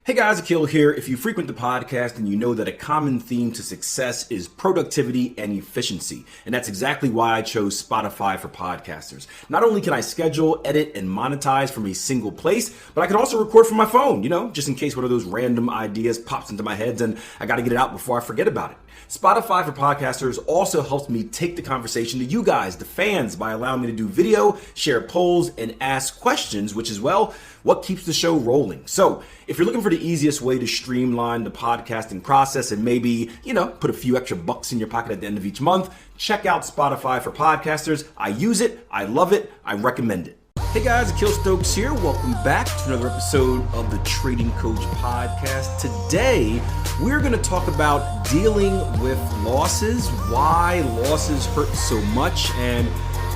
Hey guys, Akil here. If you frequent the podcast, then you know that a common theme to success is productivity and efficiency. And that's exactly why I chose Spotify for podcasters. Not only can I schedule, edit, and monetize from a single place, but I can also record from my phone, just in case one of those random ideas pops into my head and I got to get it out before I forget about it. Spotify for podcasters also helps me take the conversation to you guys, the fans, by allowing me to do video, share polls, and ask questions, which is, well, what keeps the show rolling. So if you're looking for the easiest way to streamline the podcasting process and maybe, put a few extra bucks in your pocket at the end of each month, check out Spotify for podcasters. I use it. I love it. I recommend it. Hey guys, Akil Stokes here. Welcome back to another episode of the Trading Coach Podcast. Today, we're going to talk about dealing with losses, why losses hurt so much, and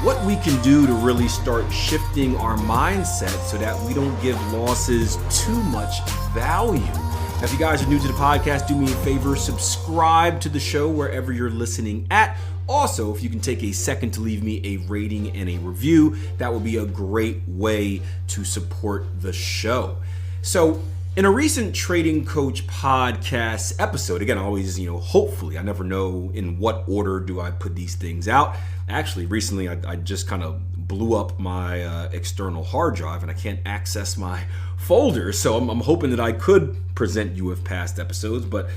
what we can do to really start shifting our mindset so that we don't give losses too much value. Now, if you guys are new to the podcast, do me a favor, subscribe to the show wherever you're listening at. Also, if you can take a second to leave me a rating and a review, that would be a great way to support the show. So, in a recent Trading Coach Podcast episode, again, I always, hopefully, I never know in what order do I put these things out. Actually, recently, I just kind of blew up my external hard drive and I can't access my folders. So I'm hoping that I could present you with past episodes, but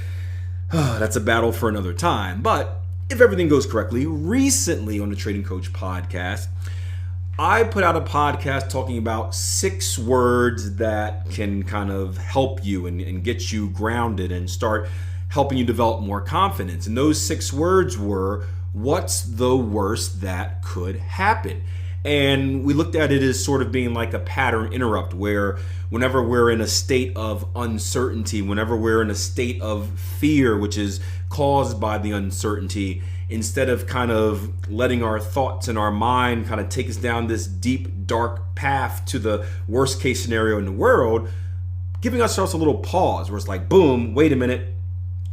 that's a battle for another time. But if everything goes correctly, recently on the Trading Coach Podcast, I put out a podcast talking about 6 words that can kind of help you and get you grounded and start helping you develop more confidence. And those 6 words were, what's the worst that could happen? And we looked at it as sort of being like a pattern interrupt, where whenever we're in a state of uncertainty, whenever we're in a state of fear, which is caused by the uncertainty, instead of kind of letting our thoughts and our mind kind of take us down this deep, dark path to the worst case scenario in the world, giving ourselves a little pause where it's like, boom, wait a minute,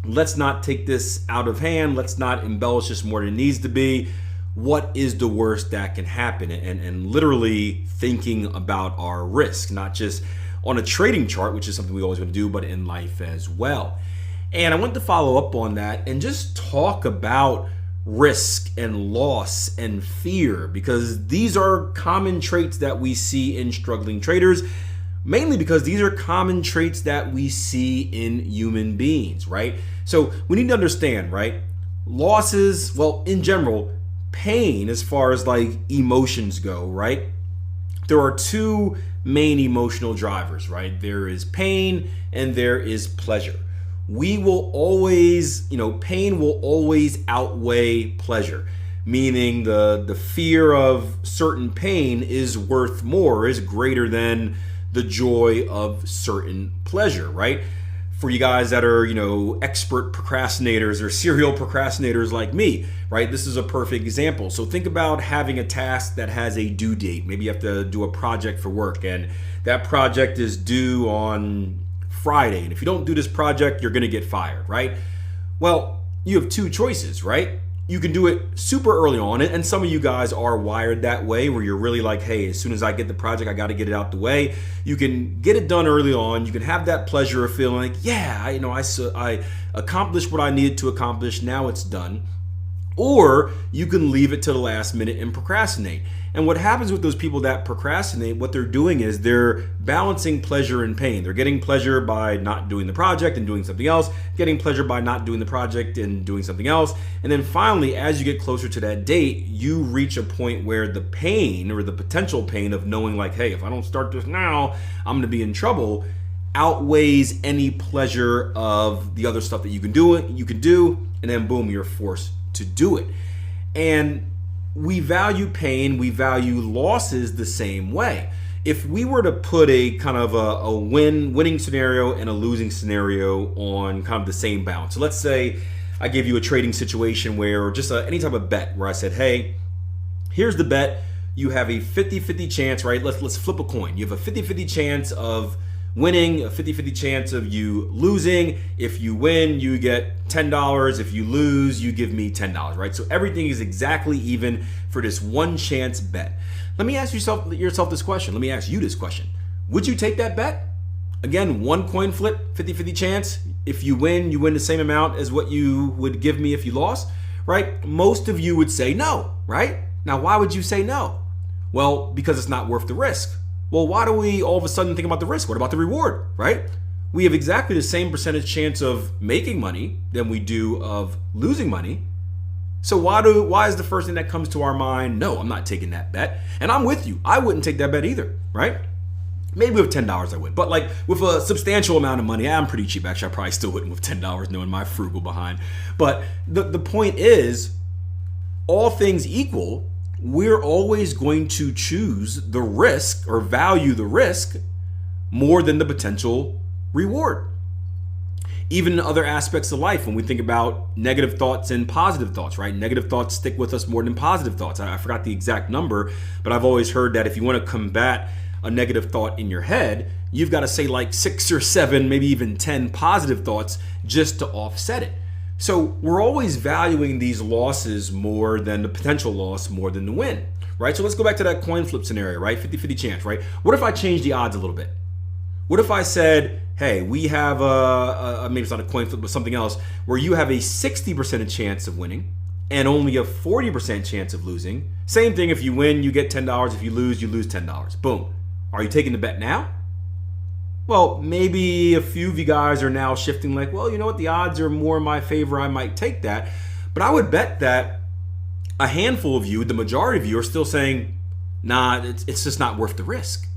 let's not take this out of hand, let's not embellish this more than it needs to be. What is the worst that can happen? And literally thinking about our risk, not just on a trading chart, which is something we always want to do, but in life as well. And I want to follow up on that and just talk about risk and loss and fear, because these are common traits that we see in struggling traders, mainly because these are common traits that we see in human beings, right? So we need to understand, right? Losses, well, in general, pain, as far as like emotions go, right? There are 2 main emotional drivers, right? There is pain and there is pleasure. We will always, pain will always outweigh pleasure, meaning the fear of certain pain is worth more, is greater than the joy of certain pleasure, right? For you guys that are, expert procrastinators or serial procrastinators like me, right? This is a perfect example. So think about having a task that has a due date. Maybe you have to do a project for work and that project is due on Friday. And if you don't do this project, you're going to get fired, right? Well, you have 2 choices, right? You can do it super early on, and some of you guys are wired that way, where you're really like, hey, as soon as I get the project, I got to get it out the way. You can get it done early on. You can have that pleasure of feeling like, yeah, I accomplished what I needed to accomplish. Now it's done. Or you can leave it to the last minute and procrastinate. And what happens with those people that procrastinate, what they're doing is they're balancing pleasure and pain. They're getting pleasure by not doing the project and doing something else, getting pleasure by not doing the project and doing something else. And then finally, as you get closer to that date, you reach a point where the pain or the potential pain of knowing like, hey, if I don't start this now, I'm going to be in trouble, outweighs any pleasure of the other stuff that you can do, and then boom, you're forced to do it. And we value pain, we value losses the same way. If we were to put a kind of a winning scenario and a losing scenario on kind of the same balance. So let's say I give you a trading situation where, or just any type of bet where I said, hey, here's the bet. You have a 50-50 chance, right? Let's flip a coin. You have a 50-50 chance of winning, a 50-50 chance of you losing. If you win, you get $10. If you lose, you give me $10, right? So everything is exactly even for this one chance bet. Let me ask yourself this question. Let me ask you this question. Would you take that bet? Again, one coin flip, 50-50 chance. If you win the same amount as what you would give me if you lost, right? Most of you would say no, right? Now, why would you say no? Well, because it's not worth the risk. Well, why do we all of a sudden think about the risk? What about the reward, right? We have exactly the same percentage chance of making money than we do of losing money. So why is the first thing that comes to our mind, no, I'm not taking that bet? And I'm with you. I wouldn't take that bet either, right? Maybe with $10 I would, but like with a substantial amount of money, I'm pretty cheap. Actually, I probably still wouldn't with $10 knowing my frugal behind. But the point is, all things equal, we're always going to choose the risk or value the risk more than the potential reward. Even in other aspects of life, when we think about negative thoughts and positive thoughts, right? Negative thoughts stick with us more than positive thoughts. I forgot the exact number, but I've always heard that if you want to combat a negative thought in your head, you've got to say like 6 or 7, maybe even 10 positive thoughts just to offset it. So we're always valuing these losses more than the potential loss, more than the win, right? So let's go back to that coin flip scenario, right? 50-50 chance, right? What if I change the odds a little bit? What if I said, hey, we have maybe it's not a coin flip, but something else, where you have a 60% chance of winning and only a 40% chance of losing. Same thing, if you win, you get $10. If you lose $10. Boom. Are you taking the bet now? Well, maybe a few of you guys are now shifting like, well, you know what? The odds are more in my favor. I might take that. But I would bet that a handful of you, the majority of you, are still saying, nah, it's just not worth the risk.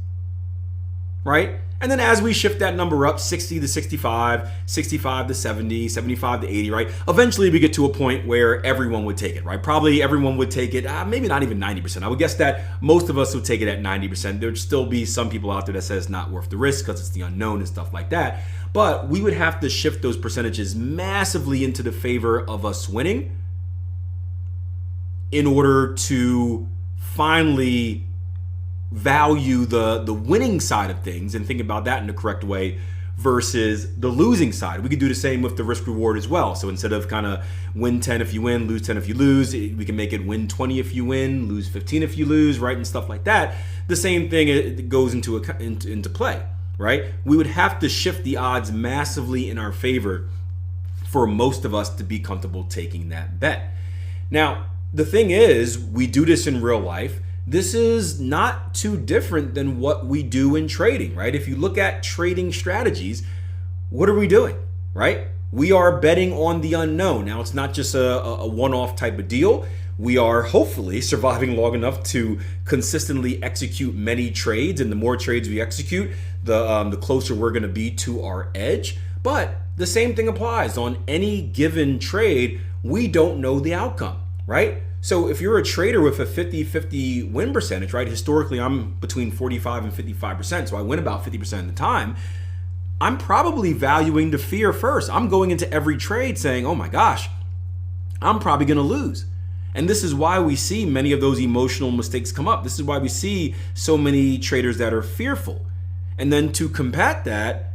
Right? And then as we shift that number up, 60 to 65, 65 to 70, 75 to 80, right? Eventually we get to a point where everyone would take it, right? Probably everyone would take it, maybe not even 90%. I would guess that most of us would take it at 90%. There'd still be some people out there that says it's not worth the risk because it's the unknown and stuff like that. But we would have to shift those percentages massively into the favor of us winning in order to finally value the winning side of things and think about that in the correct way versus the losing side. We could do the same with the risk reward as well. So instead of kind of win 10 if you win, lose 10 if you lose, we can make it win 20 if you win, lose 15 if you lose, right? And stuff like that. The same thing goes into play, right? We would have to shift the odds massively in our favor for most of us to be comfortable taking that bet. Now, the thing is, we do this in real life. This is not too different than what we do in trading, right? If you look at trading strategies, what are we doing, right? We are betting on the unknown. Now, it's not just a one-off type of deal. We are hopefully surviving long enough to consistently execute many trades, and the more trades we execute, the closer we're going to be to our edge. But the same thing applies on any given trade. We don't know the outcome, right? So if you're a trader with a 50-50 win percentage, right? Historically, I'm between 45 and 55%, so I win about 50% of the time. I'm probably valuing the fear first. I'm going into every trade saying, oh my gosh, I'm probably going to lose. And this is why we see many of those emotional mistakes come up. This is why we see so many traders that are fearful. And then to combat that,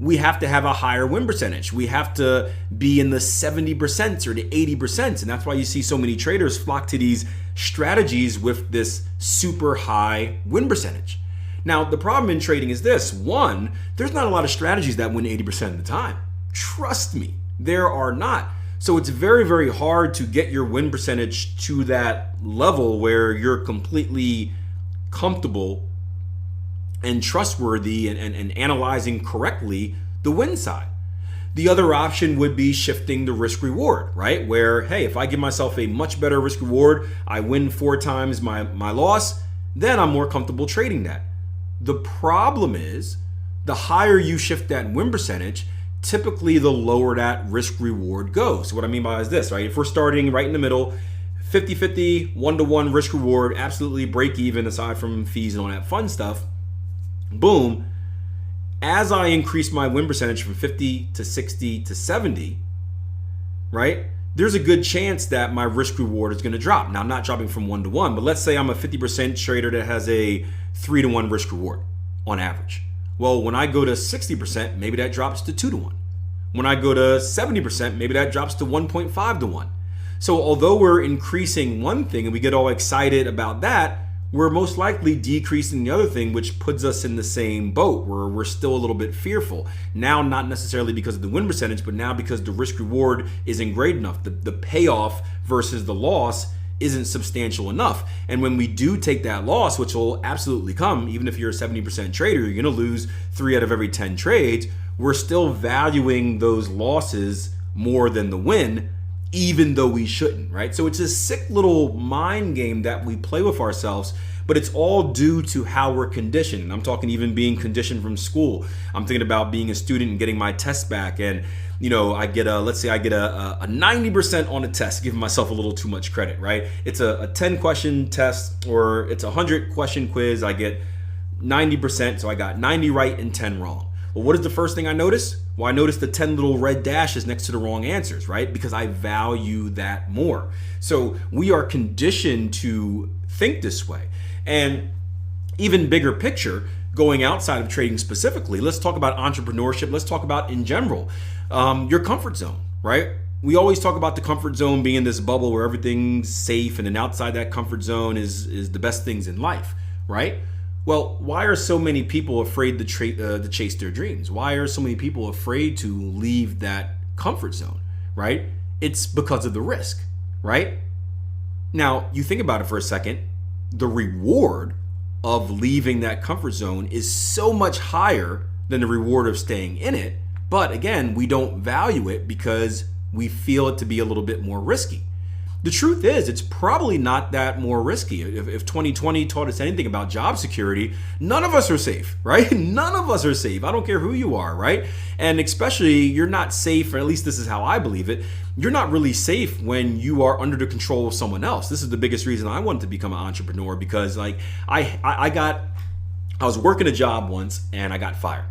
we have to have a higher win percentage. We have to be in the 70% or the 80%. And that's why you see so many traders flock to these strategies with this super high win percentage. Now, the problem in trading is this. One, there's not a lot of strategies that win 80% of the time. Trust me, there are not. So it's very, very hard to get your win percentage to that level where you're completely comfortable and trustworthy and analyzing correctly the win side. The other option would be shifting the risk reward, right? Where, hey, if I give myself a much better risk reward, I win 4 times my loss, then I'm more comfortable trading that. The problem is, the higher you shift that win percentage, typically the lower that risk reward goes. So what I mean by is this, right? If we're starting right in the middle, 50-50, 1-to-1 risk reward, absolutely break even aside from fees and all that fun stuff, boom, as I increase my win percentage from 50 to 60 to 70, right, there's a good chance that my risk reward is going to drop. Now, I'm not dropping from 1-to-1, but let's say I'm a 50% trader that has a 3-to-1 risk reward on average. Well, when I go to 60%, maybe that drops to 2-to-1. When I go to 70%, maybe that drops to 1.5-to-1. So although we're increasing one thing and we get all excited about that, we're most likely decreasing the other thing, which puts us in the same boat where we're still a little bit fearful. Now, not necessarily because of the win percentage, but now because the risk reward isn't great enough. The payoff versus the loss isn't substantial enough. And when we do take that loss, which will absolutely come, even if you're a 70% trader, you're going to lose 3 out of every 10 trades. We're still valuing those losses more than the win, even though we shouldn't, right? So it's a sick little mind game that we play with ourselves, but it's all due to how we're conditioned. And I'm talking even being conditioned from school. I'm thinking about being a student and getting my test back, and let's say I get a 90% on a test, giving myself a little too much credit, right? It's a 10 question test, or it's a 100 question quiz. I get 90%, so I got 90 right and 10 wrong. Well, what is the first thing I notice? Well, I notice the 10 little red dashes next to the wrong answers, right? Because I value that more. So we are conditioned to think this way. And even bigger picture, going outside of trading specifically, let's talk about entrepreneurship. Let's talk about, in general, your comfort zone, right? We always talk about the comfort zone being this bubble where everything's safe, and then outside that comfort zone is the best things in life, right? Well, why are so many people afraid to chase their dreams? Why are so many people afraid to leave that comfort zone, right? It's because of the risk, right? Now, you think about it for a second. The reward of leaving that comfort zone is so much higher than the reward of staying in it. But again, we don't value it because we feel it to be a little bit more risky. The truth is, it's probably not that more risky. If 2020 taught us anything about job security, none of us are safe, right? None of us are safe. I don't care who you are, right? And especially, you're not safe, or at least this is how I believe it, you're not really safe when you are under the control of someone else. This is the biggest reason I wanted to become an entrepreneur, because I was working a job once and I got fired.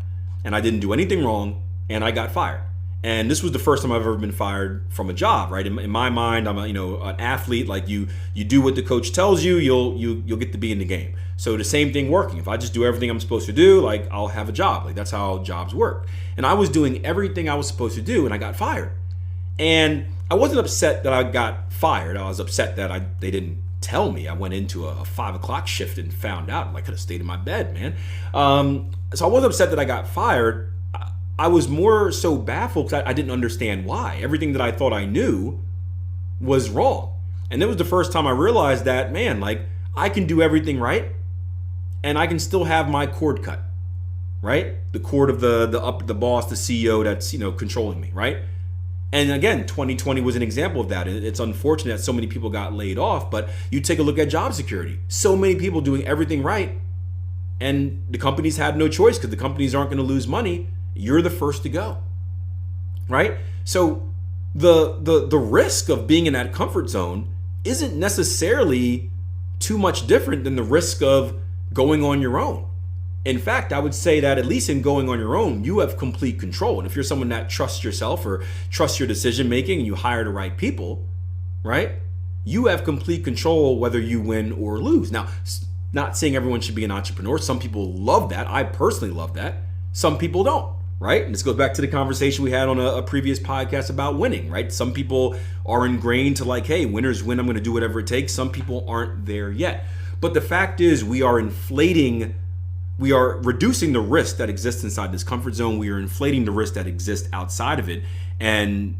And I didn't do anything wrong and I got fired. And this was the first time I've ever been fired from a job, right? In my mind, I'm an athlete. Like you do what the coach tells you, you'll get to be in the game. So the same thing working. If I just do everything I'm supposed to do, like I'll have a job. Like that's how jobs work. And I was doing everything I was supposed to do, and I got fired. And I wasn't upset that I got fired. I was upset that they didn't tell me. I went into a 5 o'clock shift and found out. I could have stayed in my bed, man. So I wasn't upset that I got fired. I was more so baffled because I didn't understand why. Everything that I thought I knew was wrong. And it was the first time I realized that, man, like I can do everything right and I can still have my cord cut, right? The cord of the boss, the CEO that's, controlling me, right? And again, 2020 was an example of that. It's unfortunate that so many people got laid off, but you take a look at job security. So many people doing everything right, and the companies had no choice because the companies aren't going to lose money. You're the first to go, right? So the risk of being in that comfort zone isn't necessarily too much different than the risk of going on your own. In fact, I would say that at least in going on your own, you have complete control. And if you're someone that trusts yourself or trusts your decision making and you hire the right people, right? You have complete control whether you win or lose. Now, not saying everyone should be an entrepreneur. Some people love that. I personally love that. Some people don't. Right? And this goes back to the conversation we had on a previous podcast about winning, right? Some people are ingrained to like, hey, winners win, I'm going to do whatever it takes. Some people aren't there yet. But the fact is, we are reducing the risk that exists inside this comfort zone. We are inflating the risk that exists outside of it. And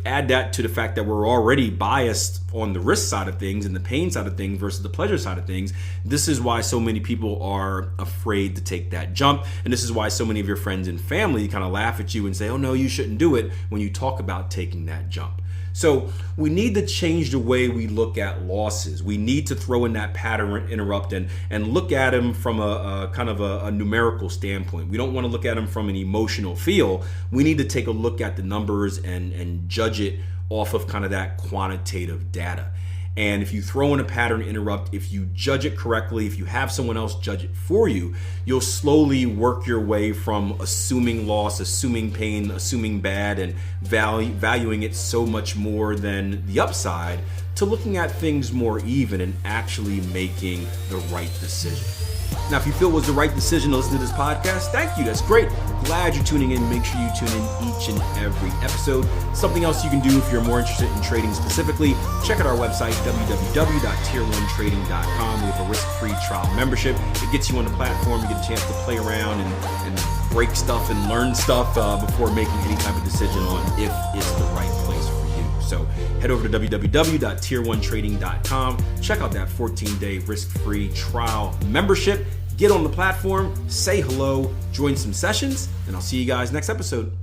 add that to the fact that we're already biased on the risk side of things and the pain side of things versus the pleasure side of things. This is why so many people are afraid to take that jump. And this is why so many of your friends and family kind of laugh at you and say, oh no, you shouldn't do it when you talk about taking that jump. So we need to change the way we look at losses. We need to throw in that pattern interrupt and look at them from a kind of a numerical standpoint. We don't want to look at them from an emotional feel. We need to take a look at the numbers and judge it off of kind of that quantitative data. And if you throw in a pattern interrupt, if you judge it correctly, if you have someone else judge it for you, you'll slowly work your way from assuming loss, assuming pain, assuming bad, and valuing it so much more than the upside, to looking at things more even and actually making the right decision. Now, if you feel it was the right decision to listen to this podcast, thank you. That's great. Glad you're tuning in. Make sure you tune in each and every episode. Something else you can do if you're more interested in trading specifically, check out our website, www.tier1trading.com. We have a risk-free trial membership. It gets you on the platform. You get a chance to play around and break stuff and learn stuff before making any type of decision on if it's the right place for you. So head over to www.tier1trading.com. Check out that 14-day risk-free trial membership. Get on the platform, say hello, join some sessions, and I'll see you guys next episode.